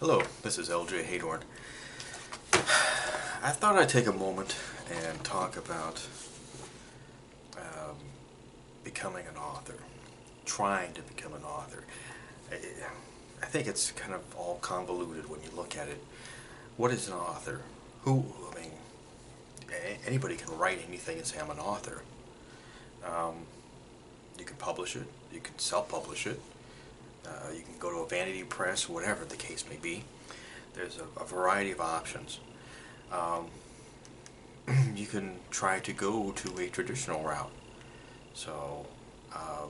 Hello, this is LJ Haydorn. I thought I'd take a moment and talk about um, becoming an author, trying to become an author. I, I think it's kind of all convoluted when you look at it. What is an author? I mean, anybody can write anything and say I'm an author. Um, you can publish it, you can self-publish it, you can go to a vanity press, whatever the case may be. There's a variety of options. Um, you can try to go to a traditional route. So,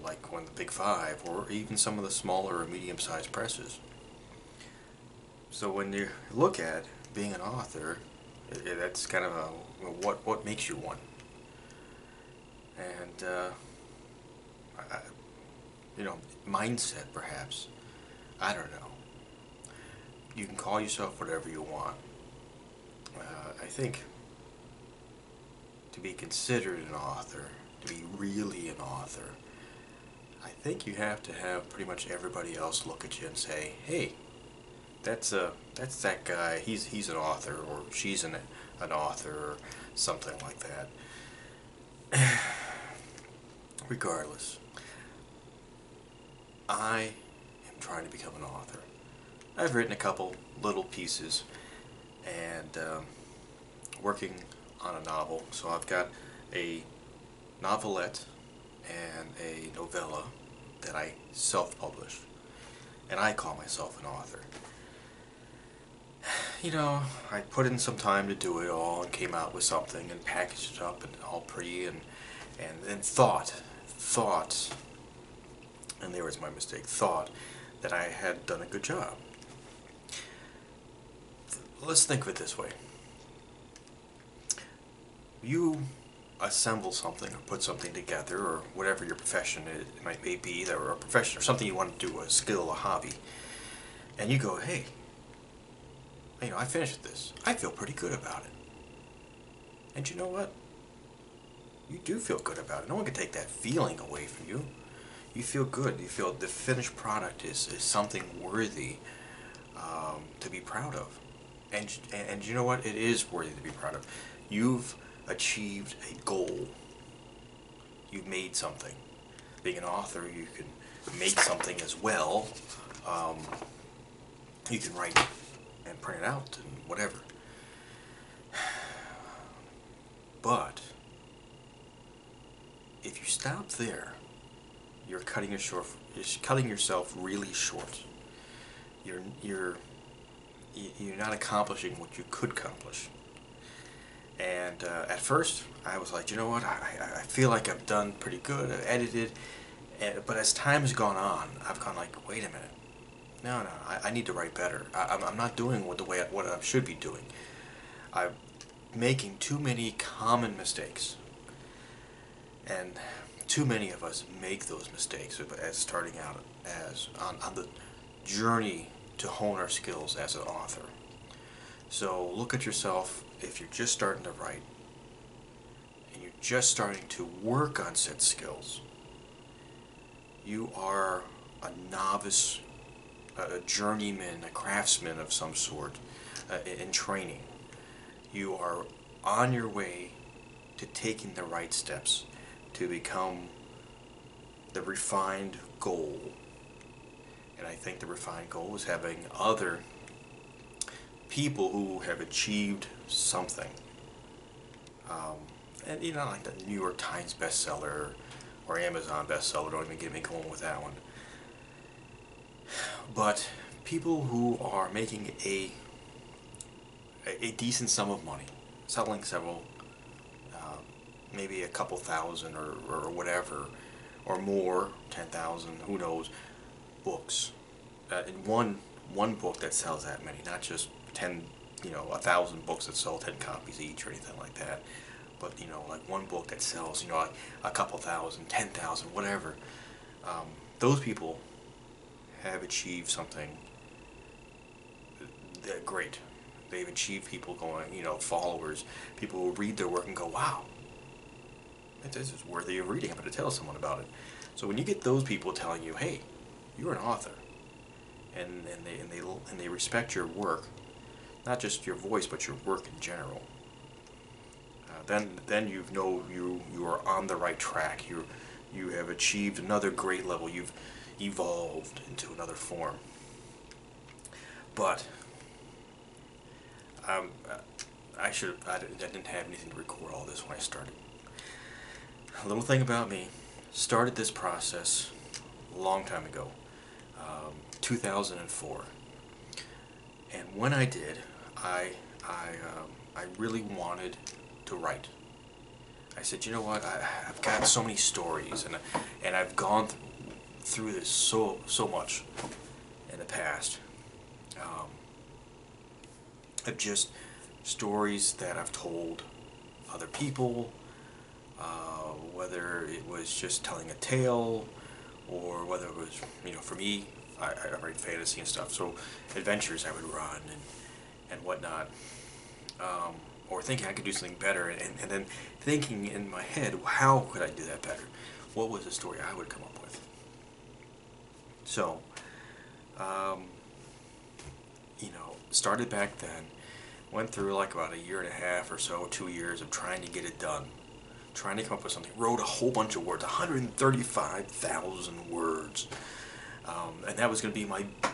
like one of the big five, or even some of the smaller or medium-sized presses. So when you look at being an author, that's kind of what makes you one. And I, mindset perhaps. I don't know. You can call yourself whatever you want. I think to be considered an author, to be really an author, I think you have to have pretty much everybody else look at you and say, "Hey, that's that guy. He's an author, or she's an author, or something like that." Regardless, I am trying to become an author. I've written a couple little pieces, and working on a novel. So I've got a novelette and a novella that I self-published, and I call myself an author. I put in some time to do it all and came out with something and packaged it up and all pretty and then thought, and there was my mistake, thought that I had done a good job. Let's think of it this way. You assemble something or put something together, or whatever your profession it might be, or a profession or something you want to do, a skill, a hobby, and you go, hey, I finished this. I feel pretty good about it. And you know what? You do feel good about it. No one can take that feeling away from you. You feel good. You feel the finished product is something worthy to be proud of. And you know what? It is worthy to be proud of. You've achieved a goal. You've made something. Being an author, you can make something as well. You can write and print it out and whatever. But if you stop there, you're cutting yourself really short. You're not accomplishing what you could accomplish. And at first, I was like, you know what? I feel like I've done pretty good. I've edited, but as time has gone on, I've gone like, wait a minute. No, I need to write better. I'm not doing what I should be doing. I'm making too many common mistakes, and too many of us make those mistakes as starting out as on the journey to hone our skills as an author. So look at yourself if you're just starting to write and you're just starting to work on said skills. You are a novice, a journeyman, a craftsman of some sort in training. You are on your way to taking the right steps to become the refined goal. And I think the refined goal is having other people who have achieved something. And like the New York Times bestseller or Amazon bestseller, don't even get me going with that one. But people who are making a decent sum of money, selling several, maybe a couple thousand or whatever, or more, 10,000, who knows, books. In one book that sells that many, not just 1,000 books that sell 10 copies each or anything like that, but like one book that sells like a couple thousand, 10,000, whatever. Those people have achieved something great. They've achieved people going, followers, people who read their work and go, wow, this is worthy of reading. I'm going to tell someone about it. So when you get those people telling you, hey, you're an author, and they respect your work, not just your voice, but your work in general. Then you are on the right track. You have achieved another great level. You've evolved into another form. But I didn't have anything to record all this when I started. A little thing about me: started this process a long time ago, 2004, and when I did, I really wanted to write. I said, you know what? I've got so many stories, and I've gone through this so much in the past. Of just stories that I've told other people, whether it was just telling a tale, or whether it was, for me, I write fantasy and stuff, so adventures I would run and whatnot, or thinking I could do something better, and then thinking in my head, how could I do that better? What was the story I would come up with? So, started back then, went through like about a year and a half or so, 2 years of trying to get it done, trying to come up with something, wrote a whole bunch of words, 135,000 words, and that was going to be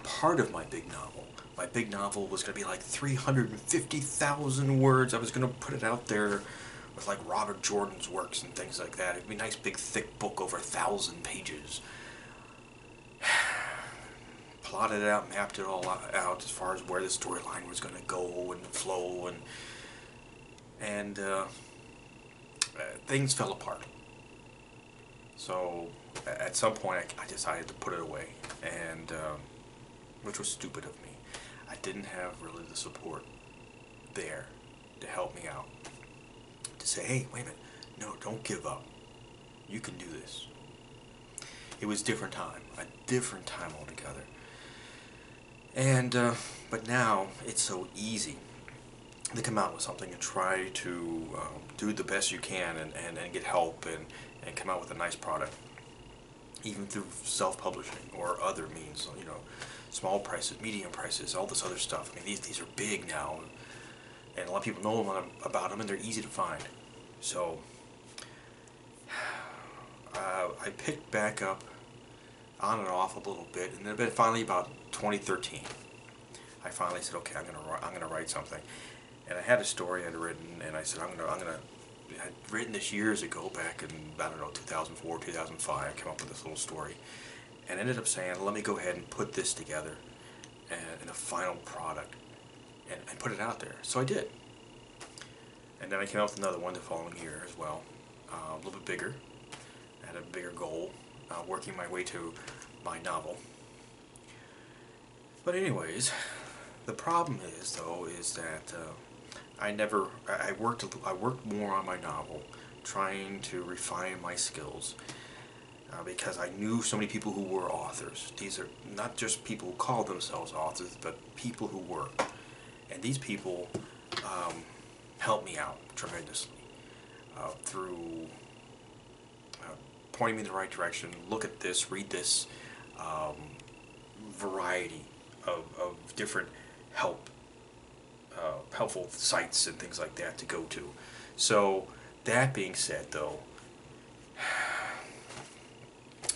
part of my big novel. My big novel was going to be like 350,000 words. I was going to put it out there with like Robert Jordan's works and things like that. It'd be a nice big thick book over 1,000 pages. Plotted it out, mapped it all out as far as where the storyline was going to go and flow, and things fell apart. So at some point I decided to put it away, and which was stupid of me. I didn't have really the support there to help me out, to say, hey, wait a minute, no, don't give up. You can do this. It was a different time altogether. And, but now it's so easy to come out with something and try to do the best you can and get help and come out with a nice product, even through self-publishing or other means, small prices, medium prices, all this other stuff. I mean, these are big now, and a lot of people know about them, and they're easy to find. So I picked back up on and off a little bit, and then finally about 2013, I finally said, okay, I'm gonna write something. And I had a story I'd written, and I said, I'd written this years ago, back in, 2004, 2005. I came up with this little story, and ended up saying, let me go ahead and put this together in a final product, and put it out there. So I did. And then I came up with another one the following year as well, a little bit bigger. I had a bigger goal, working my way to my novel. But anyways, the problem is that I worked more on my novel, trying to refine my skills, because I knew so many people who were authors. These are not just people who call themselves authors, but people who work. And these people helped me out tremendously through pointing me in the right direction. Look at this, read this, variety of different helpful sites and things like that to go to. So that being said, though,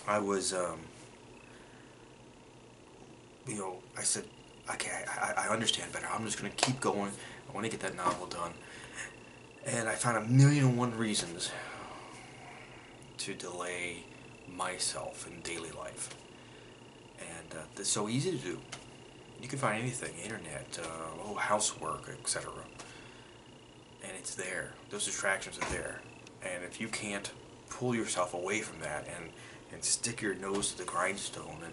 I was, I said, okay, I understand better. I'm just going to keep going. I want to get that novel done. And I found 1,000,001 reasons to delay myself in daily life. And it's so easy to do. You can find anything, internet, housework, etc. And it's there. Those distractions are there. And if you can't pull yourself away from that and stick your nose to the grindstone and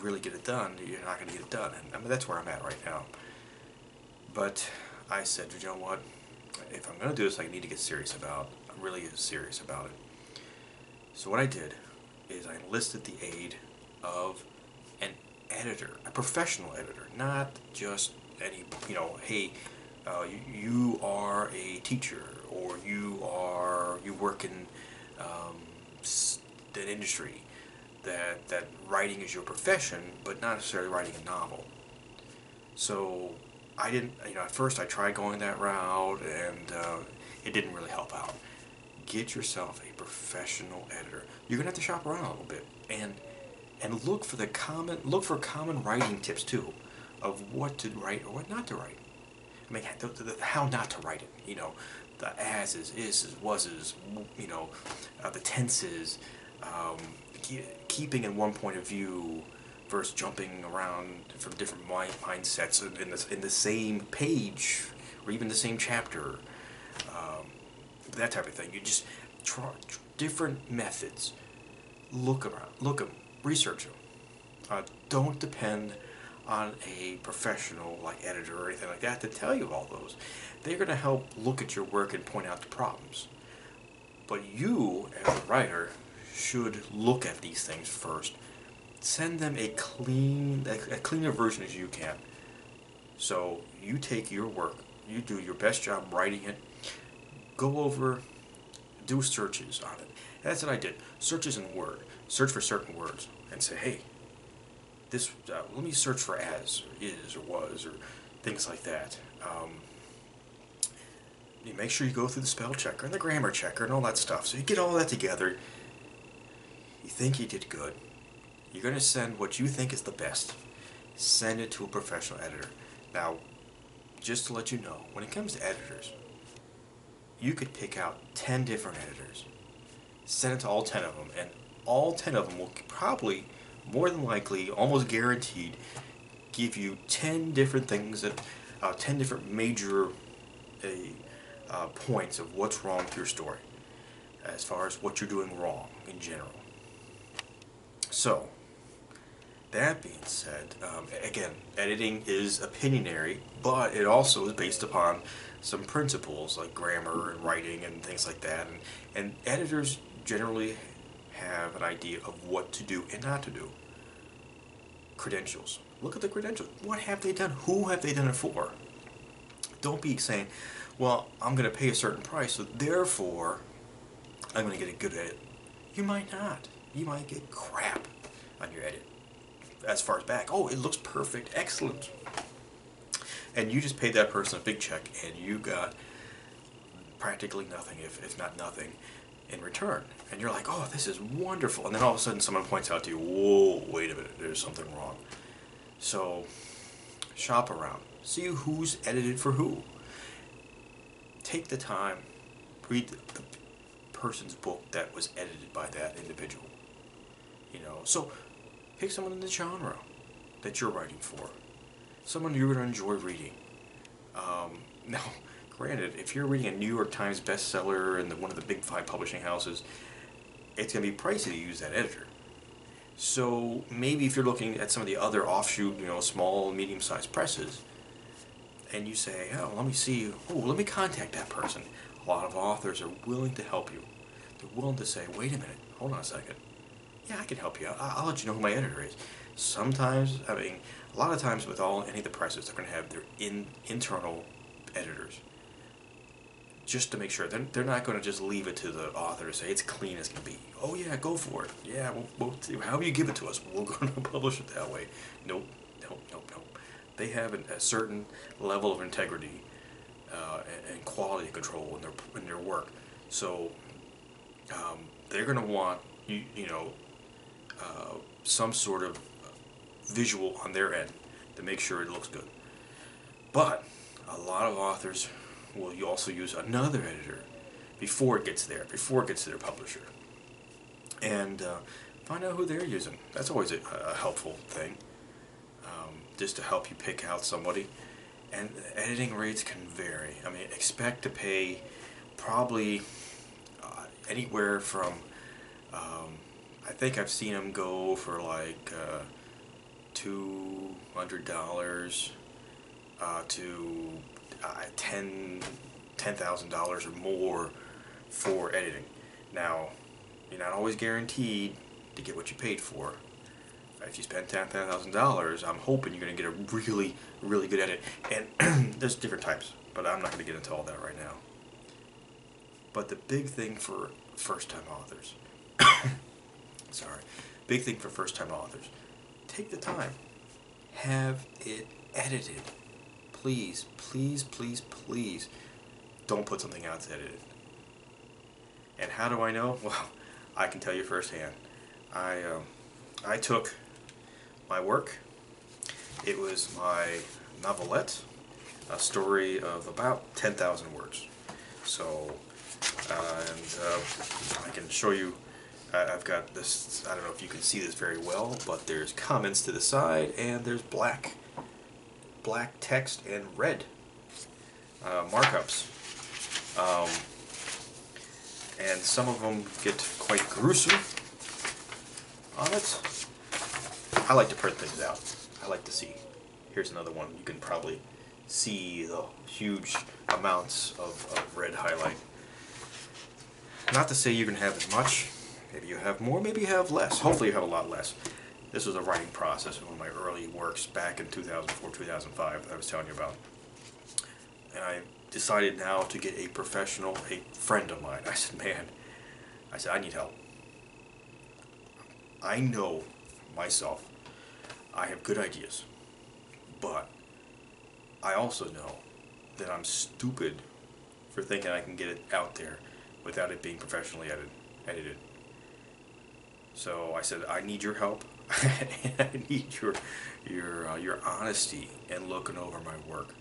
really get it done, you're not going to get it done. And I mean, that's where I'm at right now. But I said, you know what? If I'm going to do this, I need to get serious about it. I'm really serious about it. So what I did is I enlisted the aid of an editor, a professional editor, not just any, hey, you are a teacher, or you work in the industry. that writing is your profession, but not necessarily writing a novel. So I didn't, at first I tried going that route, and it didn't really help out. Get yourself a professional editor. You're gonna have to shop around a little bit, and look for common writing tips too, of what to write or what not to write. I mean, how not to write it. The as's, is's, was's. The tenses. Um, Keeping in one point of view versus jumping around from different mindsets in the same page or even the same chapter. That type of thing. You just try different methods. Look around, look them, research them. Don't depend on a professional like editor or anything like that to tell you all those. They're going to help look at your work and point out the problems. But you, as a writer, should look at these things first. Send them a cleaner version as you can. So you take your work, you do your best job writing it, go over, do searches on it. And that's what I did. Searches in Word. Search for certain words and say, hey, this. Let me search for as, or is, or was, or things like that. You make sure you go through the spell checker and the grammar checker and all that stuff. So you get all that together. You think you did good. You're going to send what you think is the best. Send it to a professional editor. Now, just to let you know, when it comes to editors, you could pick out 10 different editors. Send it to all 10 of them, and all 10 of them will probably, more than likely, almost guaranteed, give you 10 different things that, 10 different major points of what's wrong with your story, as far as what you're doing wrong in general. So, that being said, again, editing is opinionary, but it also is based upon some principles like grammar and writing and things like that. And editors generally have an idea of what to do and not to do. Credentials. Look at the credentials. What have they done? Who have they done it for? Don't be saying, well, I'm going to pay a certain price, so therefore I'm going to get a good edit. You might not. You might get crap on your edit. As far as back, oh, it looks perfect, excellent. And you just paid that person a big check, and you got practically nothing, if not nothing, in return. And you're like, oh, this is wonderful. And then all of a sudden someone points out to you, whoa, wait a minute, there's something wrong. So, shop around. See who's edited for who. Take the time, read the person's book that was edited by that individual. So pick someone in the genre that you're writing for. Someone you're going to enjoy reading. Now, granted, if you're reading a New York Times bestseller in one of the big 5 publishing houses, it's going to be pricey to use that editor. So maybe if you're looking at some of the other offshoot, small, medium-sized presses, and you say, oh, let me contact that person. A lot of authors are willing to help you. They're willing to say, wait a minute, hold on a second. Yeah, I can help you out. I'll let you know who my editor is. Sometimes, a lot of times with any of the presses, they're going to have their internal editors. Just to make sure. They're not going to just leave it to the author to say it's clean as can be. Oh yeah, go for it. Yeah, we'll however you give it to us, we're going to publish it that way. Nope. They have a certain level of integrity and quality control in their work. So they're going to want some sort of visual on their end to make sure it looks good. But a lot of authors will also use another editor before it gets there, before it gets to their publisher. And find out who they're using. That's always a helpful thing, just to help you pick out somebody. And editing rates can vary. Expect to pay probably anywhere from, I think I've seen them go for like $200 to $10,000 or more for editing. Now, you're not always guaranteed to get what you paid for. If you spend $10,000, I'm hoping you're going to get a really, really good edit. And there's different types, but I'm not going to get into all that right now. But the big thing for first-time authors, big thing for first-time authors. Take the time. Have it edited. Please, please, please, please don't put something out that's edited. And how do I know? Well, I can tell you firsthand. I took my work. It was my novelette, a story of about 10,000 words. So, I can show you. I've got this. I don't know if you can see this very well, but there's comments to the side, and there's black text and red markups. And some of them get quite gruesome on it. I like to print things out. I like to see. Here's another one. You can probably see the huge amounts of red highlight. Not to say you can have as much. Maybe you have more, maybe you have less. Hopefully you have a lot less. This was a writing process in one of my early works back in 2004, 2005 that I was telling you about. And I decided now to get a professional, a friend of mine. I said, man, I need help. I know myself, I have good ideas, but I also know that I'm stupid for thinking I can get it out there without it being professionally edited. So I said, I need your help. I need your honesty in looking over my work.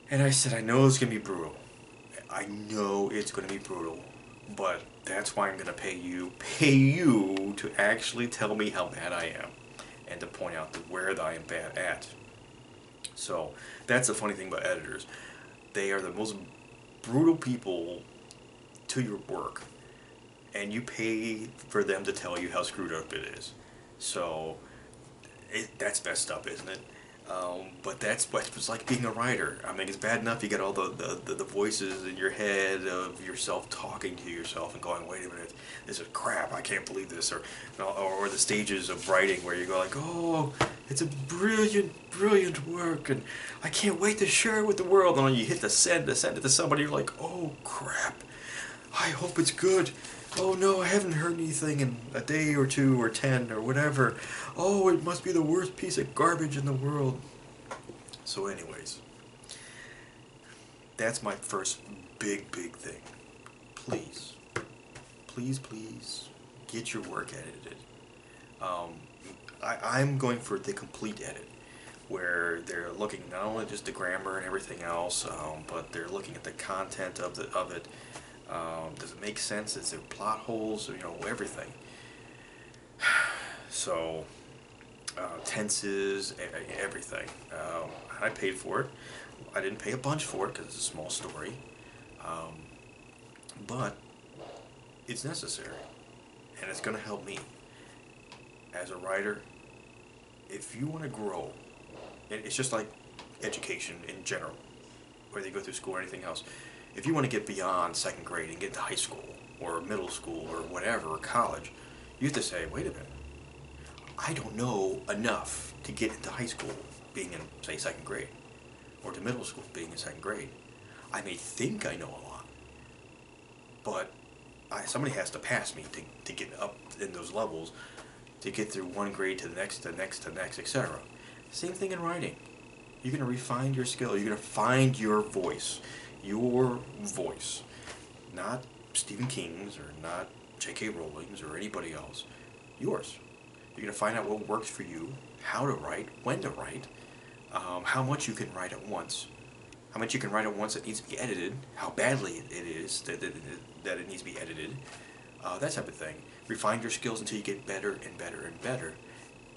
And I said, I know it's going to be brutal. I know it's going to be brutal, but that's why I'm going to pay you to actually tell me how bad I am and to point out where I am bad at. So that's the funny thing about editors. They are the most brutal people to your work, and you pay for them to tell you how screwed up it is. So that's messed up, isn't it? But that's what it's like being a writer. I mean, it's bad enough you get all the voices in your head of yourself talking to yourself and going, wait a minute, this is crap, I can't believe this. Or the stages of writing where you go like, oh, it's a brilliant, brilliant work, and I can't wait to share it with the world. And then you hit send it to somebody, you're like, oh, crap, I hope it's good. Oh no, I haven't heard anything in a day or 2 or 10 or whatever. Oh, it must be the worst piece of garbage in the world. So anyways, that's my first big thing. Please, please, please, get your work edited. I'm going for the complete edit, where they're looking not only just the grammar and everything else, but they're looking at the content of it. Does it make sense? Is there plot holes? You know, everything. So, tenses, everything. I paid for it. I didn't pay a bunch for it because it's a small story. But it's necessary. And it's going to help me. As a writer, if you want to grow, it's just like education in general, whether you go through school or anything else. If you want to get beyond second grade and get to high school or middle school or whatever, or college, you have to say, wait a minute, I don't know enough to get into high school being in, say, second grade, or to middle school being in second grade. I may think I know a lot, but somebody has to pass me to get up in those levels, to get through one grade to the next, etc. Same thing in writing. You're going to refine your skill. You're going to find your voice. Your voice, not Stephen King's or not J.K. Rowling's or anybody else. Yours. You're going to find out what works for you, how to write, when to write, how much you can write at once, how much you can write at once that needs to be edited, how badly it is that it needs to be edited, that type of thing. Refine your skills until you get better and better and better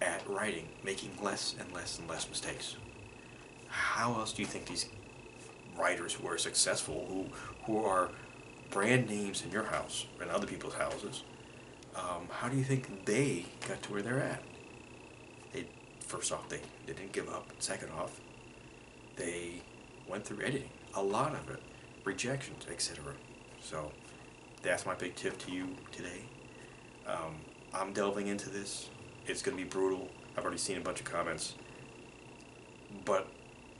at writing, making less and less and less mistakes. How else do you think these writers who are successful, who are brand names in your house and other people's houses, how do you think they got to where they're at? First off, they didn't give up. Second off, they went through editing, a lot of it, rejections, etc. So that's my big tip to you today. I'm delving into this. It's going to be brutal. I've already seen a bunch of comments, but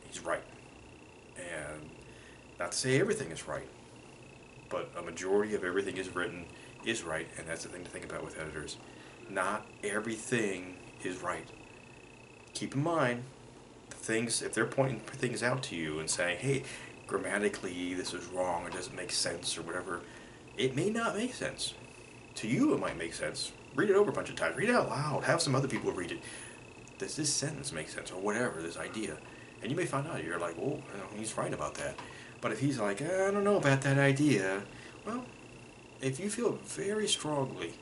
he's right. And not to say everything is right, but a majority of everything is written is right, and that's the thing to think about with editors. Not everything is right. Keep in mind, the things, if they're pointing things out to you and saying, hey, grammatically this is wrong, or doesn't make sense, or whatever, it may not make sense. To you, it might make sense. Read it over a bunch of times. Read it out loud. Have some other people read it. Does this sentence make sense, or whatever, this idea? And you may find out, you're like, oh, he's right about that. But if he's like, I don't know about that idea, well, if you feel very strongly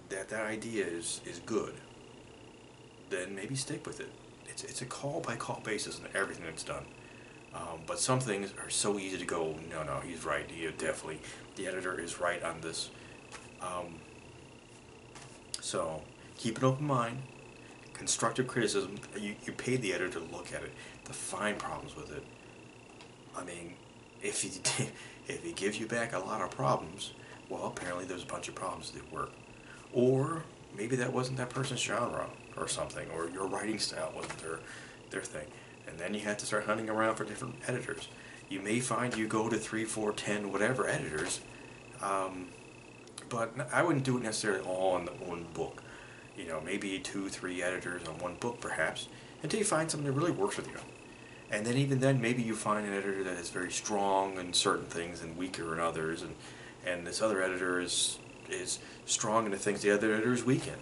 that that idea is good, then maybe stick with it. It's a call by call basis in everything that's done. But some things are so easy to go, no, he's right. He definitely, the editor is right on this. So keep an open mind. Constructive criticism. You pay the editor to look at it, to find problems with it. I mean, if he if he gives you back a lot of problems, well, apparently there's a bunch of problems that work. Or maybe that wasn't that person's genre or something, or your writing style wasn't their thing. And then you had to start hunting around for different editors. You may find you go to 3, 4, 10, whatever editors, but I wouldn't do it necessarily all in the one book. You know, maybe 2, 3 editors on one book perhaps, until you find something that really works with you. And then even then, maybe you find an editor that is very strong in certain things and weaker in others, and this other editor is strong in the things the other editor is weak in.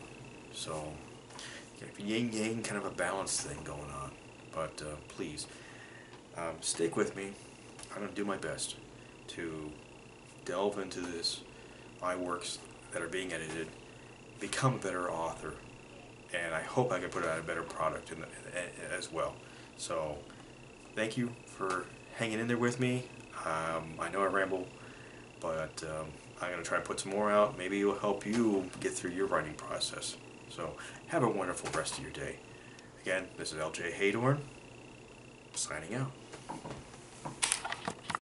So, yin-yang, kind of a balanced thing going on. But please, stick with me. I'm going to do my best to delve into my works that are being edited, become a better author, and I hope I can put out a better product as well. So, thank you for hanging in there with me. I know I ramble, but I'm going to try and put some more out. Maybe it will help you get through your writing process. So, have a wonderful rest of your day. Again, this is LJ Haydorn, signing out.